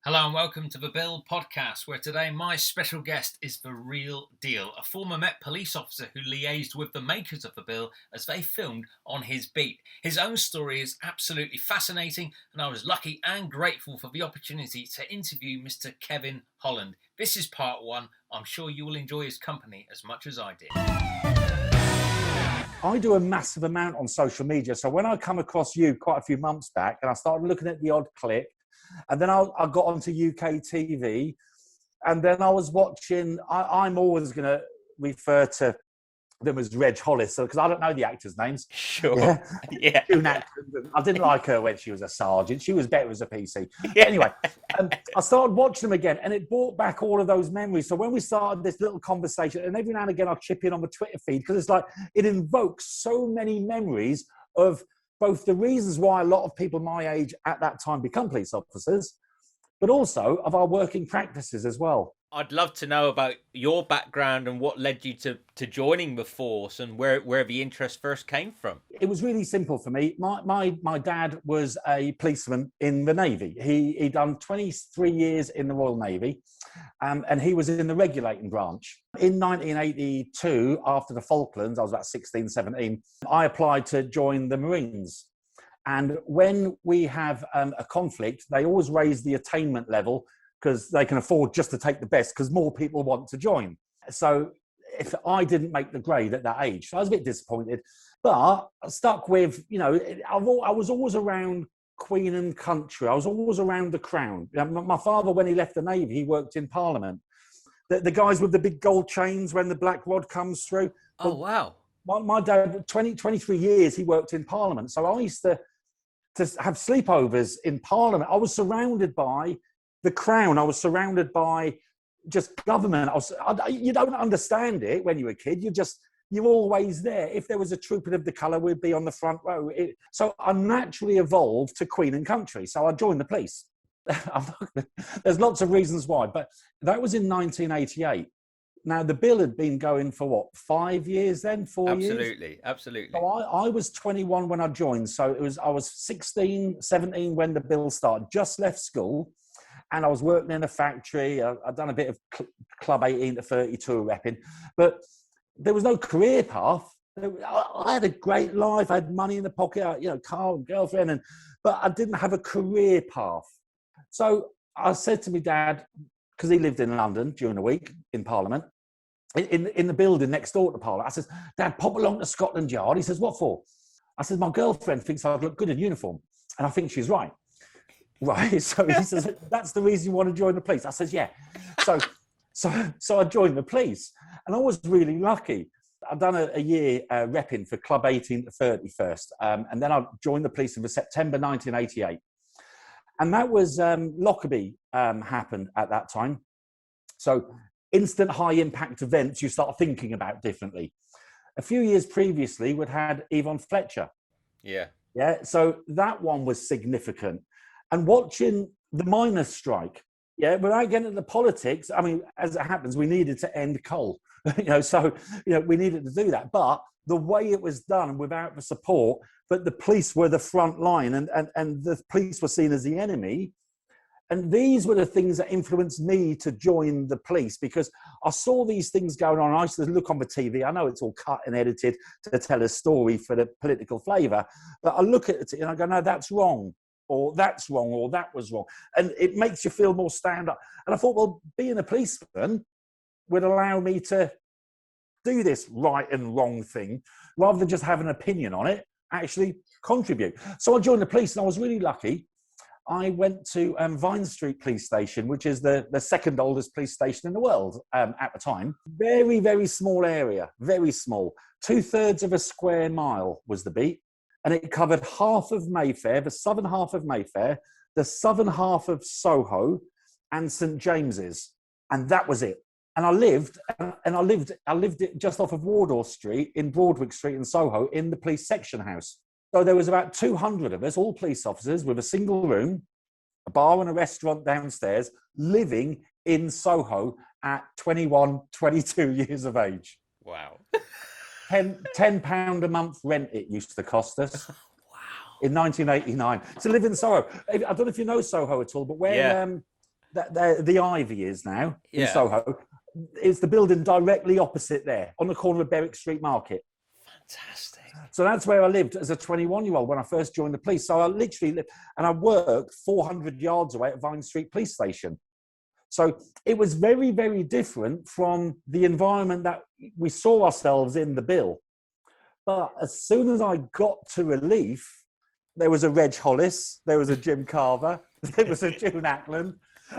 Hello and welcome to the Bill podcast, where today my special guest is the real deal, a former Met police officer who liaised with the makers of the bill as they filmed on his beat. His own story is absolutely fascinating, and I was lucky and grateful for the opportunity to interview Mr. Kevin Holland. This is part one. I'm sure you will enjoy his company as much as I did. I do a massive amount on social media, so when I come across you quite a few months back and I started looking at the odd clip, and then I got onto UK TV, and then I was watching. I'm always going to refer to them as Reg Hollis, because I don't know the actors' names. Sure. Yeah. I didn't like her when she was a sergeant. She was better as a PC. Yeah. Anyway, I started watching them again, and it brought back all of those memories. So when we started this little conversation, and every now and again I'll chip in on the Twitter feed, because it's like it invokes so many memories of both the reasons why a lot of people my age at that time become police officers, but also of our working practices as well. I'd love to know about your background and what led you to joining the force, and where the interest first came from. It was really simple for me. My dad was a policeman in the Navy. He'd done 23 years in the Royal Navy, and he was in the regulating branch. In 1982, after the Falklands, I was about 16, 17, I applied to join the Marines. And when we have a conflict, they always raise the attainment level, because they can afford just to take the best, because more people want to join. So if I didn't make the grade at that age, I was a bit disappointed. But I stuck with, I was always around Queen and country. I was always around the Crown. My father, when he left the Navy, he worked in Parliament. The guys with the big gold chains when the black rod comes through. Oh, wow. My dad, 23 years, he worked in Parliament. So I used to have sleepovers in Parliament. I was surrounded by the Crown. I was surrounded by just government. You don't understand it when you're a kid. You're always there. If there was a trooping of the colour, we'd be on the front row. So I naturally evolved to Queen and country. So I joined the police. There's lots of reasons why, but that was in 1988. Now, the bill had been going for 5 years then? 4 years? Absolutely. So I was 21 when I joined. So I was 16, 17 when the bill started. Just left school. And I was working in a factory. I'd done a bit of Club 18 to 32 repping, but there was no career path. I had a great life. I had money in the pocket, car and girlfriend, but I didn't have a career path. So I said to my dad, because he lived in London during the week in Parliament, in the building next door to Parliament, I said, Dad, pop along to Scotland Yard. He says, what for? I said, my girlfriend thinks I look good in uniform. And I think she's right. Right, so he says, that's the reason you want to join the police. I says, yeah. So I joined the police, and I was really lucky. I'd done a year repping for Club 18 to 31st, and then I joined the police in September 1988. And that was Lockerbie happened at that time. So instant high-impact events you start thinking about differently. A few years previously, we'd had Yvonne Fletcher. Yeah. So that one was significant. And watching the miners' strike, without getting into the politics, I mean, as it happens, we needed to end coal, we needed to do that. But the way it was done without the support, but the police were the front line, and the police were seen as the enemy. And these were the things that influenced me to join the police, because I saw these things going on. I used to look on the TV. I know it's all cut and edited to tell a story for the political flavour, but I look at it and I go, no, that's wrong. Or that's wrong, or that was wrong. And it makes you feel more stand up. And I thought, well, being a policeman would allow me to do this right and wrong thing, rather than just have an opinion on it, actually contribute. So I joined the police, and I was really lucky. I went to Vine Street Police Station, which is the second oldest police station in the world at the time. Very, very small area, very small. 2/3 of a square mile was the beat. And it covered half of Mayfair, the southern half of Mayfair, the southern half of Soho, and St James's, and that was it. And I lived just off of Wardour Street in Broadwick Street in Soho in the police section house. So there was about 200 of us, all police officers, with a single room, a bar and a restaurant downstairs, living in Soho at 21, 22 years of age. Wow. £10 a month rent it used to cost us. Wow. In 1989 to live in Soho. I don't know if you know Soho at all, but where the Ivy is now in Yeah. Soho. It's the building directly opposite there, on the corner of Berwick Street Market. Fantastic. So that's where I lived as a 21-year-old when I first joined the police. So I literally lived, and I worked 400 yards away at Vine Street Police Station. So it was very, very different from the environment that we saw ourselves in the bill. But as soon as I got to relief, there was a Reg Hollis, there was a Jim Carver, there was a June Ackland,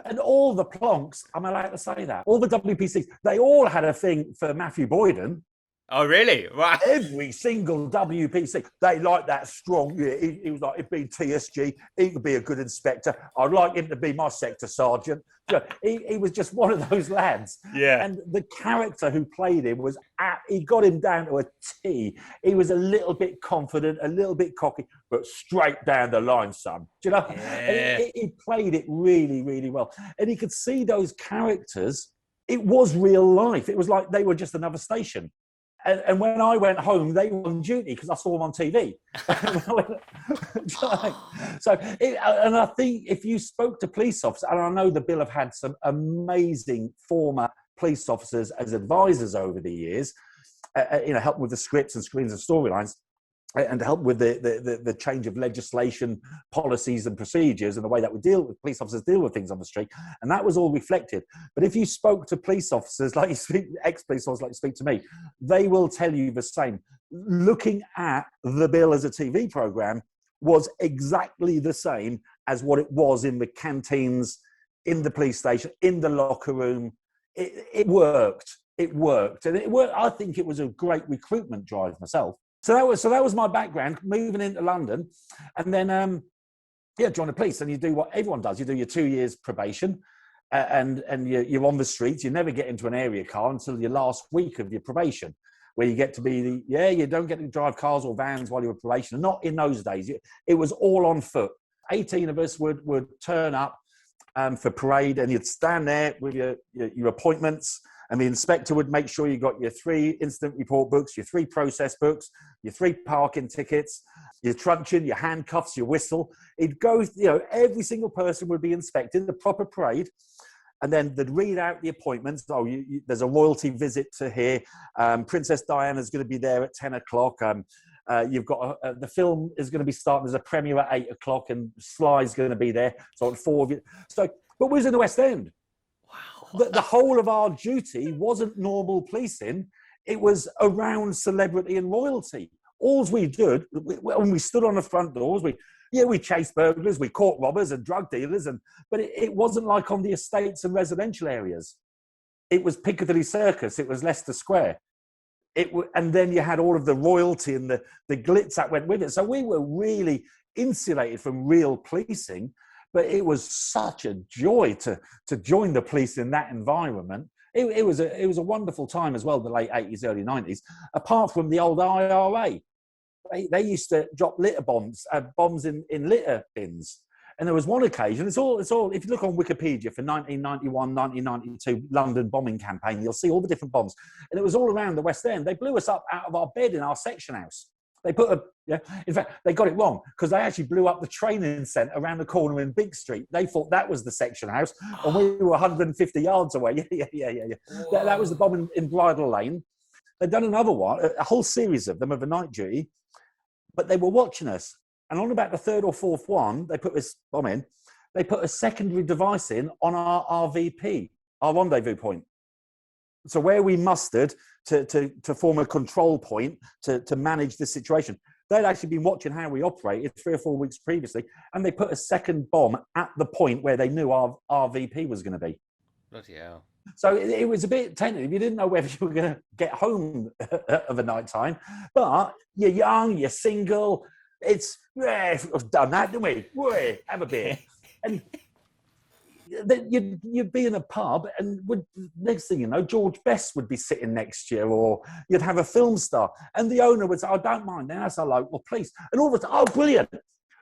and all the plonks, I'm allowed to say that, all the WPCs, they all had a thing for Matthew Boyden. Oh, really? Wow. Every single WPC, they like that strong. Yeah, he was like, he'd be TSG. He could be a good inspector. I'd like him to be my sector sergeant. So he was just one of those lads. Yeah. And the character who played him he got him down to a T. He was a little bit confident, a little bit cocky, but straight down the line, son. Do you know? Yeah. He played it really, really well. And he could see those characters. It was real life. It was like they were just another station. And when I went home, they were on duty because I saw them on TV. And I think if you spoke to police officers, and I know the Bill have had some amazing former police officers as advisors over the years, help with the scripts and screens and storylines, and help with the change of legislation, policies and procedures and the way that police officers deal with things on the street. And that was all reflected. But if you spoke to police officers, like you speak, ex-police officers like you speak to me, they will tell you the same. Looking at the Bill as a TV programme was exactly the same as what it was in the canteens, in the police station, in the locker room. It worked. It worked. And it worked. I think it was a great recruitment drive myself. So that was my background, moving into London, and then join the police. And you do what everyone does. You do your 2 years probation, and you're on the streets. You never get into an area car until your last week of your probation, where you get to be you don't get to drive cars or vans while you're on probation. Not in those days. It was all on foot. 18 of us would turn up for parade, and you'd stand there with your appointments. And the inspector would make sure you got your 3 incident report books, your 3 process books, your 3 parking tickets, your truncheon, your handcuffs, your whistle. He'd go, every single person would be inspected, the proper parade. And then they'd read out the appointments. Oh, there's a royalty visit to here. Princess Diana's going to be there at 10 o'clock. You've got the film is going to be starting. There's a premiere at 8 o'clock, and Sly's going to be there. So at 4 of you. So, but we was in the West End. The whole of our duty wasn't normal policing. It was around celebrity and royalty. All we did, when we stood on the front doors, we chased burglars, we caught robbers and drug dealers, but it wasn't like on the estates and residential areas. It was Piccadilly Circus, it was Leicester Square. And then you had all of the royalty and the glitz that went with it. So we were really insulated from real policing. But it was such a joy to join the police in that environment. It was a wonderful time as well, the late 80s, early 90s. Apart from the old IRA, they used to drop litter bombs in litter bins. And there was one occasion, it's all. If you look on Wikipedia for 1991, 1992 London bombing campaign, you'll see all the different bombs. And it was all around the West End. They blew us up out of our bed in our section house. They in fact, they got it wrong because they actually blew up the training centre around the corner in Big Street. They thought that was the section house, and we were 150 yards away. Yeah. That was the bomb in Bridle Lane. They'd done another one, a whole series of them of a night duty, but they were watching us. And on about the 3rd or 4th one, they put this bomb in. They put a secondary device in on our RVP, our rendezvous point. So where we mustered to form a control point to manage the situation, they'd actually been watching how we operated 3 or 4 weeks previously, and they put a second bomb at the point where they knew our RVP was going to be. Bloody hell. So it was a bit tentative. You didn't know whether you were going to get home of a night time, but you're young, you're single. It's, we've done that, didn't we? Have a beer. And you'd be in a pub, and next thing you know, George Best would be sitting next to you, or you'd have a film star, and the owner would say, "I don't mind, now that's a local police." And all of a sudden, oh, brilliant!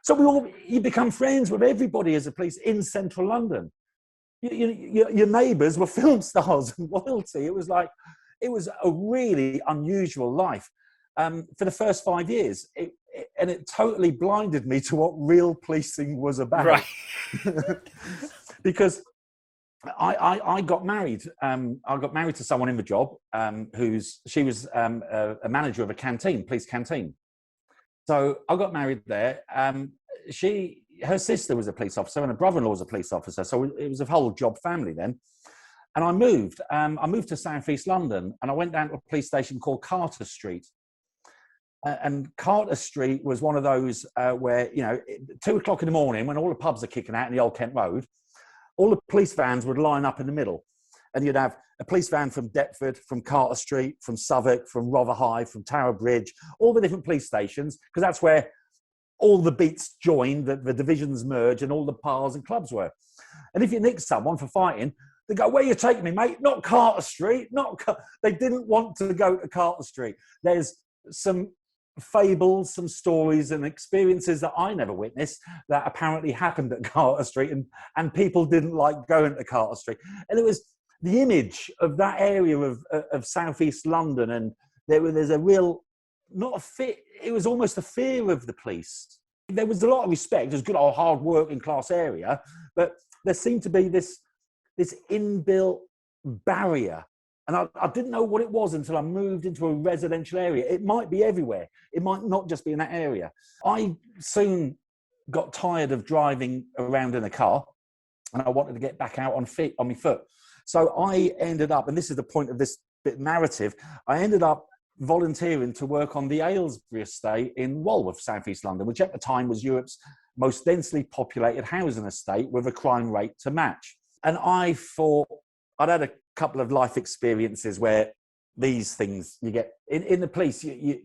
So you become friends with everybody as a police in central London. Your neighbours were film stars and royalty. It was a really unusual life for the first 5 years. And it totally blinded me to what real policing was about. Right. Because I got married. I got married to someone in the job she was a manager of a canteen, police canteen. So I got married there. Her sister was a police officer and her brother-in-law was a police officer. So it was a whole job family then. And I moved. I moved to South East London and I went down to a police station called Carter Street. And Carter Street was one of those where, 2:00 in the morning when all the pubs are kicking out in the Old Kent Road, all the police vans would line up in the middle. And you'd have a police van from Deptford, from Carter Street, from Southwark, from Rotherhithe, from Tower Bridge, all the different police stations, because that's where all the beats joined, the divisions merge, and all the bars and clubs were. And if you nicked someone for fighting, they go, "Where are you taking me, mate? Not Carter Street." They didn't want to go to Carter Street. There's some fables, some stories and experiences that I never witnessed that apparently happened at Carter Street, and people didn't like going to Carter Street. And it was the image of that area of southeast London, and there's a real, not a fear, it was almost a fear of the police. There was a lot of respect. It was a good old hard working class area, but there seemed to be this inbuilt barrier. And I didn't know what it was until I moved into a residential area. It might be everywhere. It might not just be in that area. I soon got tired of driving around in a car and I wanted to get back out on my foot. So I ended up, and this is the point of this bit narrative, I ended up volunteering to work on the Aylesbury estate in Walworth, South East London, which at the time was Europe's most densely populated housing estate with a crime rate to match. And I thought, I'd had a couple of life experiences where these things you get in the police. You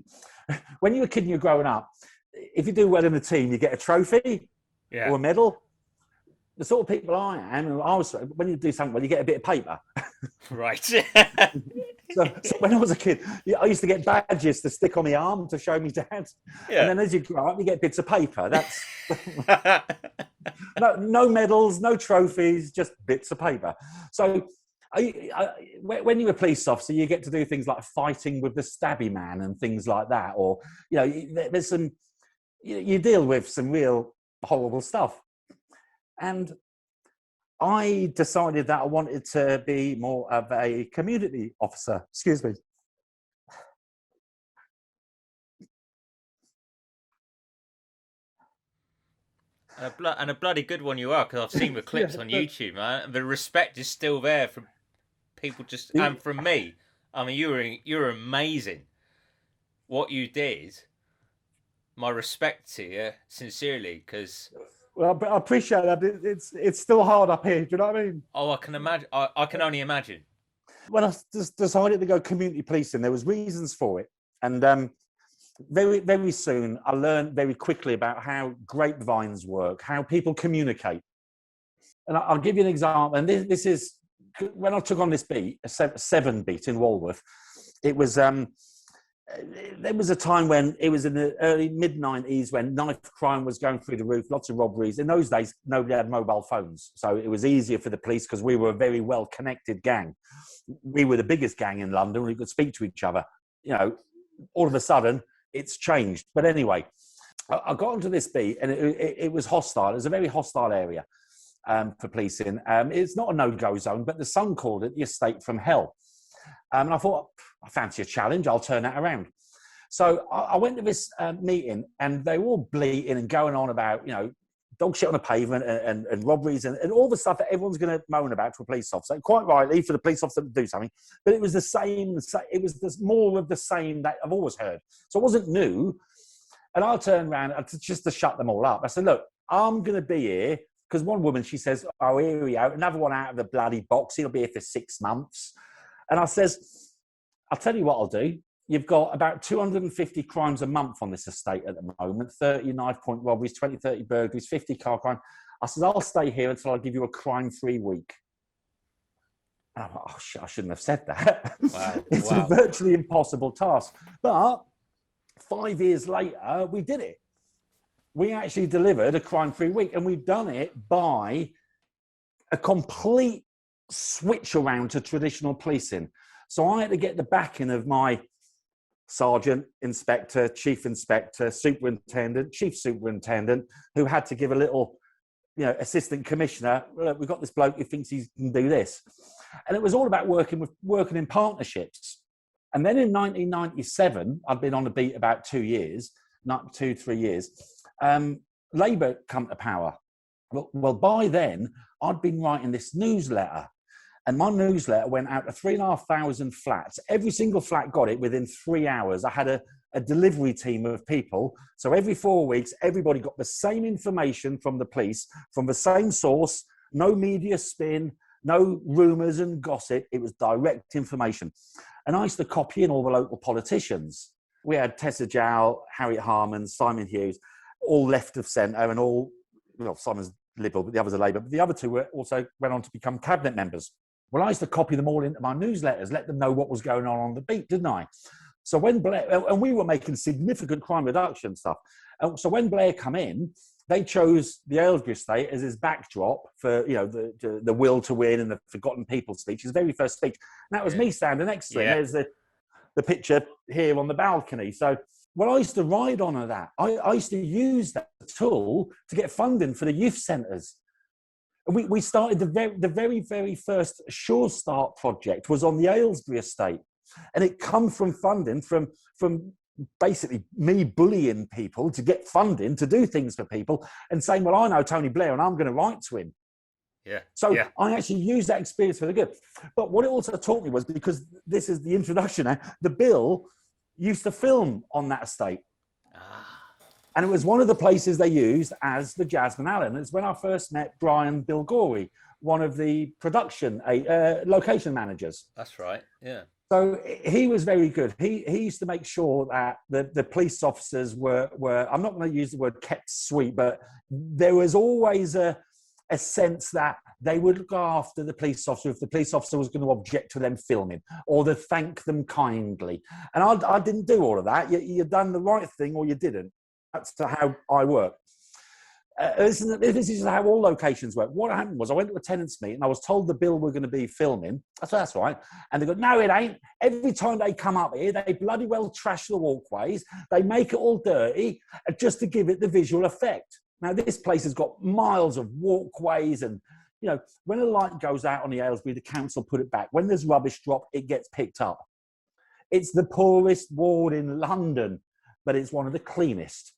when you're a kid and you're growing up, if you do well in the team, you get a trophy or a medal. The sort of people I am, and when you do something well, you get a bit of paper. Right. So when I was a kid, I used to get badges to stick on my arm to show me dad. Yeah. And then as you grow up, you get bits of paper. That's no medals, no trophies, just bits of paper. So when you're a police officer, you get to do things like fighting with the stabby man and things like that. Or, there's some, you deal with some real horrible stuff. And I decided that I wanted to be more of a community officer. Excuse me. And a bloody good one you are, because I've seen the clips on YouTube, man. The respect is still there from people and from me. I mean, you're amazing. What you did, my respect to you, sincerely, because... Well, I appreciate that. It's still hard up here. Do you know what I mean? Oh, I can imagine. I can only imagine. When I just decided to go community policing, there was reasons for it. And very, very soon, I learned very quickly about how grapevines work, how people communicate. And I'll give you an example. And this is, when I took on this beat, a 7 beat in Walworth, it was... there was a time when it was in the early mid-90s when knife crime was going through the roof, lots of robberies. In those days, nobody had mobile phones. So it was easier for the police because we were a very well-connected gang. We were the biggest gang in London. We could speak to each other. All of a sudden, it's changed. But anyway, I got onto this beat and it was hostile. It was a very hostile area for policing. It's not a no-go zone, but the Sun called it the estate from hell. And I thought, I fancy a challenge, I'll turn that around. So I went to this meeting and they were all bleating and going on about, dog shit on the pavement and robberies and all the stuff that everyone's going to moan about to a police officer. Quite rightly, for the police officer to do something. But it was the same, it was more of the same that I've always heard. So it wasn't new. And I turned around just to shut them all up. I said, look, I'm going to be here. Because one woman, she says, oh, here we go. Another one out of the bloody box. He'll be here for 6 months. And I says, I'll tell you what I'll do. You've got about 250 crimes a month on this estate at the moment, 30 knife point robberies, 20, 30 burglaries, 50 car crime. I said, I'll stay here until I give you a crime-free week. And I thought, oh, shit, I shouldn't have said that. Wow. It's a virtually impossible task. But 5 years later, we did it. We actually delivered a crime-free week, and we've done it by a complete switch around to traditional policing. So I had to get the backing of my sergeant, inspector, chief inspector, superintendent, chief superintendent, who had to give a little assistant commissioner, look, we've got this bloke who thinks he can do this. And it was all about working in partnerships. And then in 1997, I'd been on the beat about 2 years, not 2-3 years. Labour come to power. Well, by then, I'd been writing this newsletter. And my newsletter went out to 3,500 flats. Every single flat got it within 3 hours. I had a delivery team of people. So every 4 weeks, everybody got the same information from the police, from the same source, no media spin, no rumours and gossip. It was direct information. And I used to copy in all the local politicians. We had Tessa Jow, Harriet Harman, Simon Hughes, all left of centre and all, Simon's Liberal, but the others are Labour. But the other two also went on to become cabinet members. Well, I used to copy them all into my newsletters, let them know what was going on the beat, didn't I? So when Blair, and we were making significant crime reduction stuff. So when Blair come in, they chose the Aylesbury estate as his backdrop for, the will to win and the forgotten people speech, his very first speech. And that was me standing next to him. There's the picture here on the balcony. So, well, I used to ride on that. I used to use that tool to get funding for the youth centres. We started the very, very first Sure Start project was on the Aylesbury estate. And it come from funding from basically me bullying people to get funding to do things for people and saying, well, I know Tony Blair and I'm going to write to him. So I actually used that experience for the good. But what it also taught me was, because this is the introduction, the Bill used to film on that estate. And it was one of the places they used as the Jasmine Allen. It's when I first met Brian Bilgory, one of the production location managers. That's right, yeah. So he was very good. He used to make sure that the police officers were, I'm not going to use the word kept sweet, but there was always a sense that they would look after the police officer if the police officer was going to object to them filming, or to thank them kindly. And I didn't do all of that. You'd done the right thing or you didn't. That's how I work. This is how all locations work. What happened was I went to a tenants meeting and I was told the Bill were going to be filming. That's right. And they go, no, it ain't. Every time they come up here, they bloody well trash the walkways. They make it all dirty just to give it the visual effect. Now, this place has got miles of walkways and, when a light goes out on the Aylesbury, the council put it back. When there's rubbish drop, it gets picked up. It's the poorest ward in London, but it's one of the cleanest.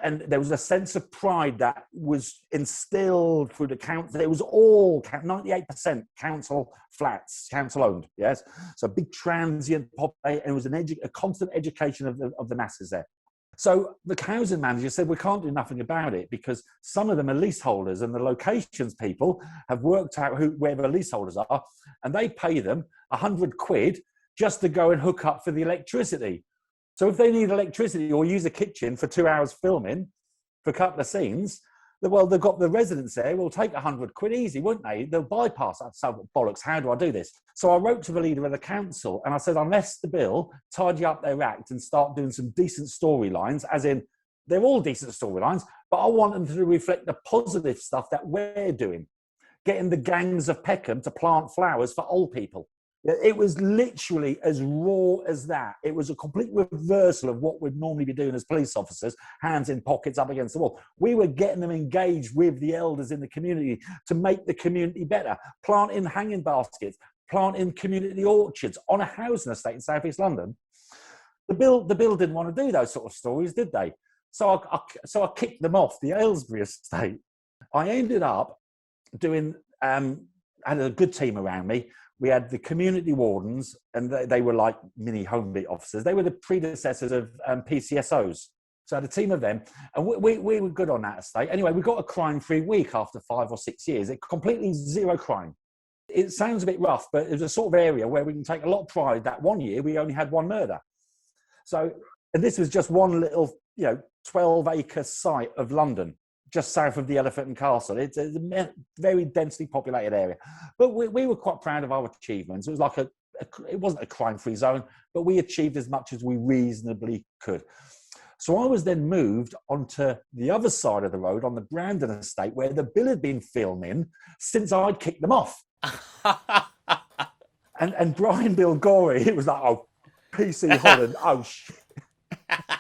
And there was a sense of pride that was instilled through the council. It was all 98% council flats, council owned. Yes, so big transient population, and it was a constant education of the masses there. So the housing manager said, we can't do nothing about it because some of them are leaseholders, and the locations people have worked out where the leaseholders are, and they pay them £100 just to go and hook up for the electricity. So if they need electricity or use a kitchen for 2 hours filming for a couple of scenes, well, they've got the residents there, will take £100 easy, wouldn't they? They'll bypass that. So, bollocks, how do I do this? So I wrote to the leader of the council and I said, unless the Bill tidy up their act and start doing some decent storylines, as in, they're all decent storylines, but I want them to reflect the positive stuff that we're doing. Getting the gangs of Peckham to plant flowers for old people. It was literally as raw as that. It was a complete reversal of what we'd normally be doing as police officers, hands in pockets up against the wall. We were getting them engaged with the elders in the community to make the community better, planting hanging baskets, planting community orchards on a housing estate in South East London. The Bill didn't want to do those sort of stories, did they? So I kicked them off the Aylesbury estate. I ended up doing, I had a good team around me. We had the community wardens, and they were like mini home beat officers. They were the predecessors of PCSOs. So I had a team of them, and we were good on that estate. Anyway, we got a crime-free week after 5 or 6 years. It completely zero crime. It sounds a bit rough, but it's a sort of area where we can take a lot of pride that 1 year we only had one murder. So, and this was just one little, 12-acre site of London, just south of the Elephant and Castle. It's a very densely populated area. But we were quite proud of our achievements. It was like it wasn't a crime-free zone, but we achieved as much as we reasonably could. So I was then moved onto the other side of the road on the Brandon estate where the Bill had been filming since I'd kicked them off. and Brian Bilgory, it was like, oh, PC Holland, oh, shit.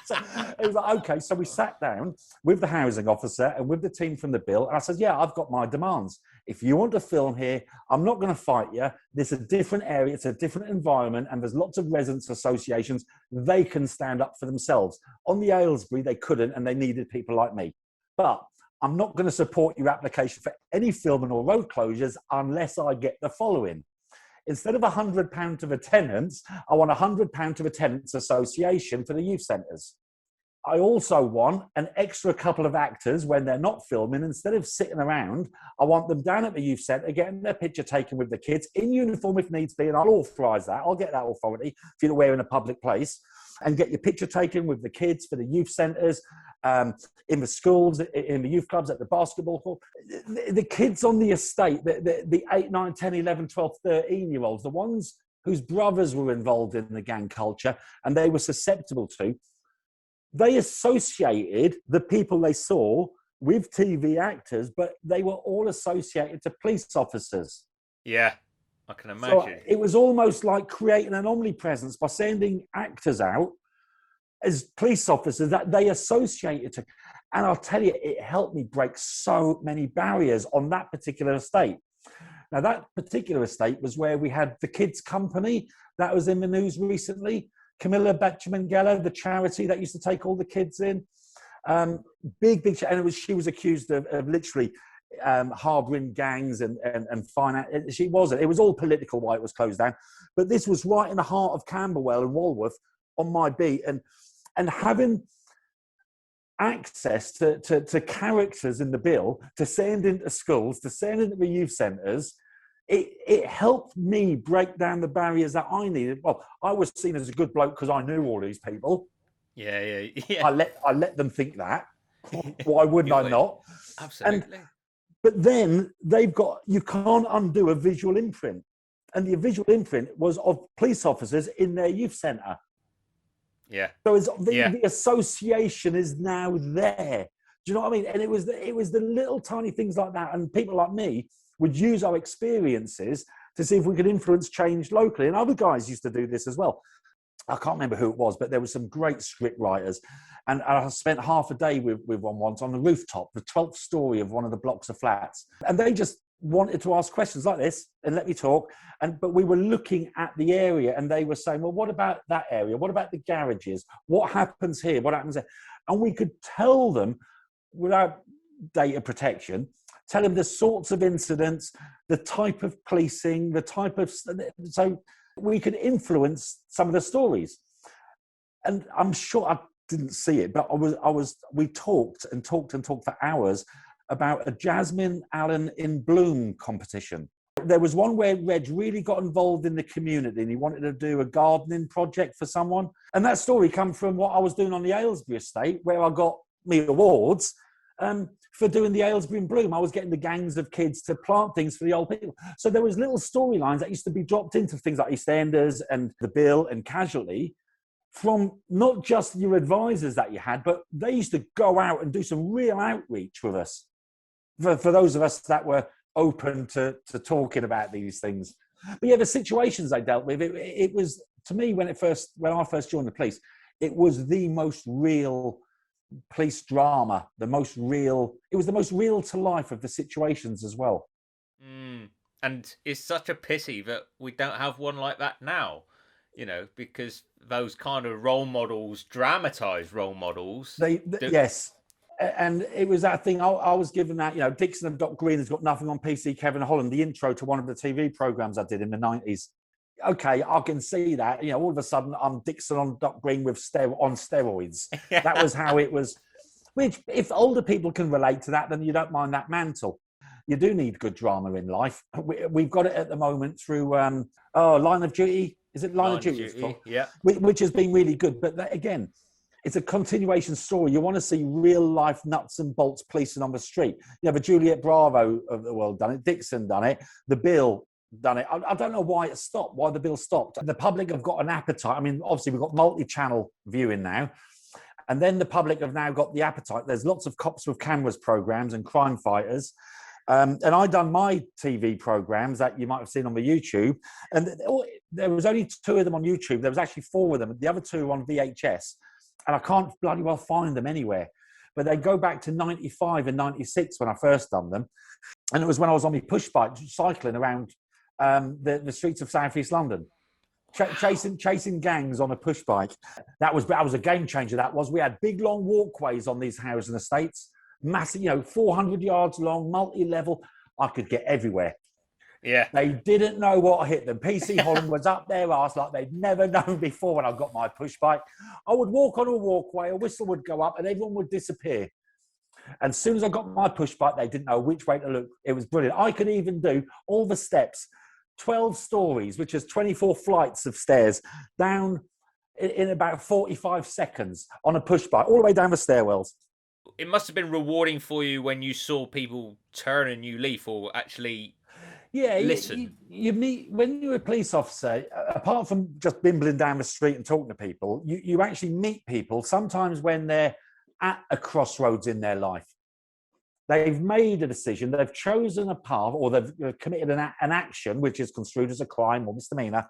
So it was like, okay, so we sat down with the housing officer and with the team from the bill. And I said, yeah, I've got my demands. If you want to film here, I'm not going to fight you. This is a different area. It's a different environment. And there's lots of residents associations. They can stand up for themselves. On the Aylesbury, they couldn't, and they needed people like me. But I'm not going to support your application for any filming or road closures unless I get the following. Instead of £100 to the tenants, I want £100 to the Tenants Association for the youth centres. I also want an extra couple of actors when they're not filming. Instead of sitting around, I want them down at the youth centre, getting their picture taken with the kids, in uniform if needs be, and I'll authorise that. I'll get that authority if you're wearing a public place, and get your picture taken with the kids for the youth centres, in the schools, in the youth clubs, at the basketball court. The kids on the estate, the 8, 9, 10, 11, 12, 13-year-olds, the ones whose brothers were involved in the gang culture and they were susceptible to, they associated the people they saw with TV actors, but they were all associated to police officers. Yeah, I can imagine. So it was almost like creating an omnipresence by sending actors out as police officers that they associated to. And I'll tell you, it helped me break so many barriers on that particular estate. Now, that particular estate was where we had the kids' company that was in the news recently. Camilla Bachmangela, the charity that used to take all the kids in. Big, and she was accused of literally harbouring gangs and finance. She wasn't. It was all political why it was closed down. But this was right in the heart of Camberwell and Walworth on my beat. And having access to characters in the bill, to send into schools, to send into the youth centres, it helped me break down the barriers that I needed. Well, I was seen as a good bloke because I knew all these people. Yeah. I let them think that. Why wouldn't I not? Absolutely. But then you can't undo a visual imprint. And the visual imprint was of police officers in their youth centre. Yeah. So the association is now there. Do you know what I mean? And it was the little tiny things like that. And people like me would use our experiences to see if we could influence change locally. And other guys used to do this as well. I can't remember who it was, but there were some great script writers. And I spent half a day with one once on the rooftop, the 12th story of one of the blocks of flats. And they just wanted to ask questions like this and let me talk. But we were looking at the area and they were saying, well, what about that area? What about the garages? What happens here? What happens there? And we could tell them without data protection, tell them the sorts of incidents, the type of policing, so we could influence some of the stories. And I'm sure I didn't see it, but we talked for hours about a Jasmine Allen in Bloom competition. There was one where Reg really got involved in the community and he wanted to do a gardening project for someone. And that story came from what I was doing on the Aylesbury estate, where I got me awards for doing the Aylesbury in Bloom. I was getting the gangs of kids to plant things for the old people. So there was little storylines that used to be dropped into things like EastEnders and The Bill and Casualty from not just your advisors that you had, but they used to go out and do some real outreach with us for those of us that were open to talking about these things. But yeah, the situations they dealt with, it was, to me, when I first joined the police, it was the most real police drama, it was the most real to life of the situations as well. And it's such a pity that we don't have one like that now, because those kind of role models, dramatized role models. Yes. And it was that thing, I was given that, Dixon and Doc Green has got nothing on PC, Kevin Holland, the intro to one of the TV programs I did in the 90s. Okay, I can see that. All of a sudden I'm Dixon on Doc Green on steroids. Yeah. That was how it was. Which, if older people can relate to that, then you don't mind that mantle. You do need good drama in life. We've got it at the moment through Line of Duty. Is it Line of Duty? Yeah. Which has been really good. But that, again, it's a continuation story. You want to see real life nuts and bolts policing on the street. The Juliet Bravo of the world done it. Dixon done it. The Bill done it. I don't know why it stopped, why the bill stopped. The public have got an appetite. I mean, obviously we've got multi-channel viewing now, and then the public have now got the appetite. There's lots of Cops with Cameras programs and crime fighters. And I done my TV programs that you might have seen on the YouTube, and there was only 2 of them on YouTube. There was actually 4 of them. The other 2 on VHS. and I can't bloody well find them anywhere. But they go back to 95 and 96 when I first done them. And it was when I was on my push bike cycling around the streets of South East London, chasing gangs on a push bike. That was a game changer. That was. We had big long walkways on these housing estates, massive, 400 yards long, multi-level. I could get everywhere. Yeah. They didn't know what hit them. PC Holland was up their arse like they'd never known before when I got my push bike. I would walk on a walkway, a whistle would go up, and everyone would disappear. And as soon as I got my push bike, they didn't know which way to look. It was brilliant. I could even do all the steps, 12 stories, which is 24 flights of stairs, down in about 45 seconds on a push bike, all the way down the stairwells. It must have been rewarding for you when you saw people turn a new leaf or actually listen. You meet, when you're a police officer, apart from just bimbling down the street and talking to people, you actually meet people sometimes when they're at a crossroads in their life. They've made a decision, they've chosen a path, or they've committed an action which is construed as a crime or misdemeanor,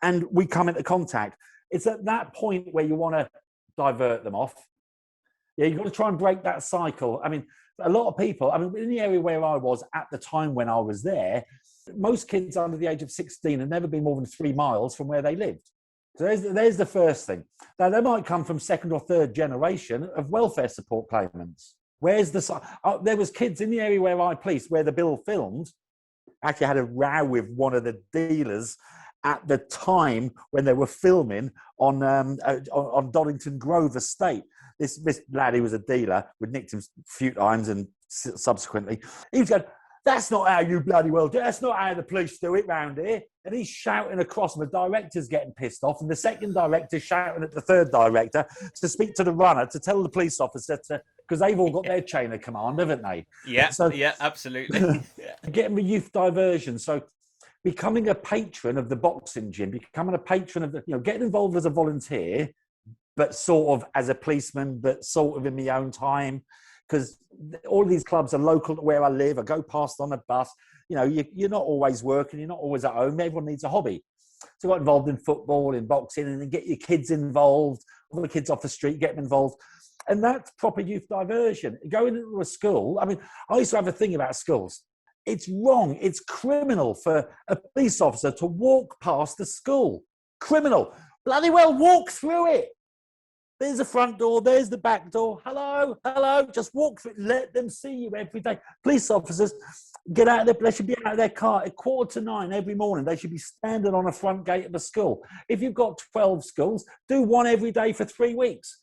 and we come into contact. It's at that point where you want to divert them off. Yeah, you've got to try and break that cycle. I mean, a lot of people, in the area where I was at the time when I was there, most kids under the age of 16 had never been more than 3 miles from where they lived. So there's the first thing. Now, they might come from second or third generation of welfare support claimants. Where's the... there was kids in the area where I policed, where the bill filmed, actually had a row with one of the dealers at the time when they were filming on Doddington Grove Estate. This lad, he was a dealer, we'd nicked him a few times and subsequently. He was going, "That's not how you bloody well do it. That's not how the police do it round here." And he's shouting across, and the director's getting pissed off, and the second director's shouting at the third director to speak to the runner, to tell the police officer to, because they've all got their chain of command, haven't they? Yeah, so, yeah, absolutely. Getting the youth diversion. So becoming a patron of the boxing gym, becoming a patron of the, getting involved as a volunteer, but sort of as a policeman, but sort of in my own time, because all of these clubs are local to where I live. I go past on a bus. You're not always working. You're not always at home. Everyone needs a hobby. So I got involved in football, in boxing, and then get your kids involved. All the kids off the street, get them involved. And that's proper youth diversion. Going into a school, I used to have a thing about schools. It's wrong. It's criminal for a police officer to walk past the school. Criminal. Bloody well walk through it. There's the front door, there's the back door. Hello, just walk through it. Let them see you every day. Police officers, get out of they should be out of their car at 8:45 every morning. They should be standing on the front gate of the school. If you've got 12 schools, do one every day for 3 weeks.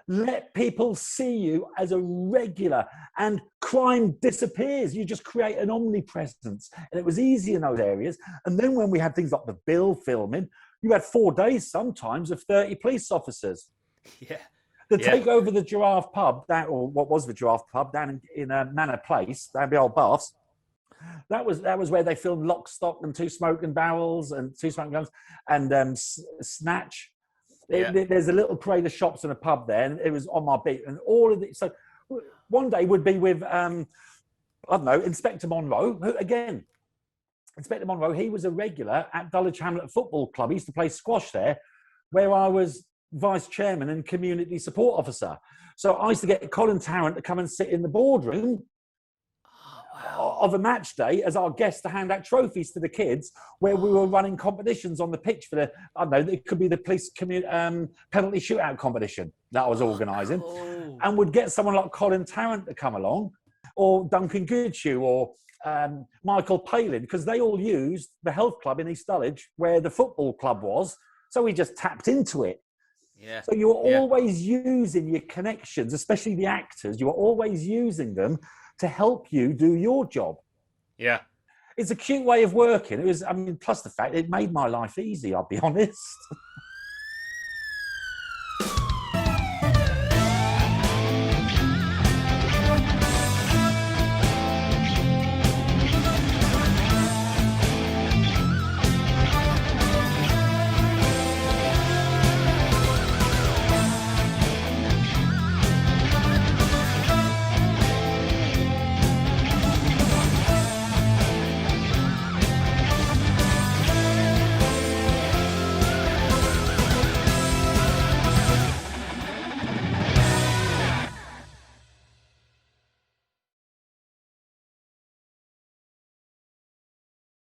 Let people see you as a regular, and crime disappears. You just create an omnipresence. And it was easy in those areas. And then when we had things like the bill filming, you had 4 days sometimes of 30 police officers. Yeah. To take over the Giraffe pub, or what was the Giraffe pub, down in Manor Place, down the old Baths. That was where they filmed Lock, Stock and Two Smoking Barrels and Two Smoking Guns and Snatch. Yeah. There's a little parade of shops and a pub there, and it was on my beat. And all of it. So one day would be with, Inspector Monroe, who, again, Inspector Monroe, he was a regular at Dulwich Hamlet Football Club. He used to play squash there, where I was vice chairman and community support officer. So I used to get Colin Tarrant to come and sit in the boardroom of a match day as our guest to hand out trophies to the kids, where we were running competitions on the pitch for it could be the police penalty shootout competition that I was organising. Oh. And would get someone like Colin Tarrant to come along, or Duncan Goodshoe, or Michael Palin, because they all used the health club in East Dulwich where the football club was. So we just tapped into it. Yeah. So you were always using your connections, especially the actors. You were always using them to help you do your job. Yeah. It's a cute way of working. It was, plus the fact it made my life easy, I'll be honest.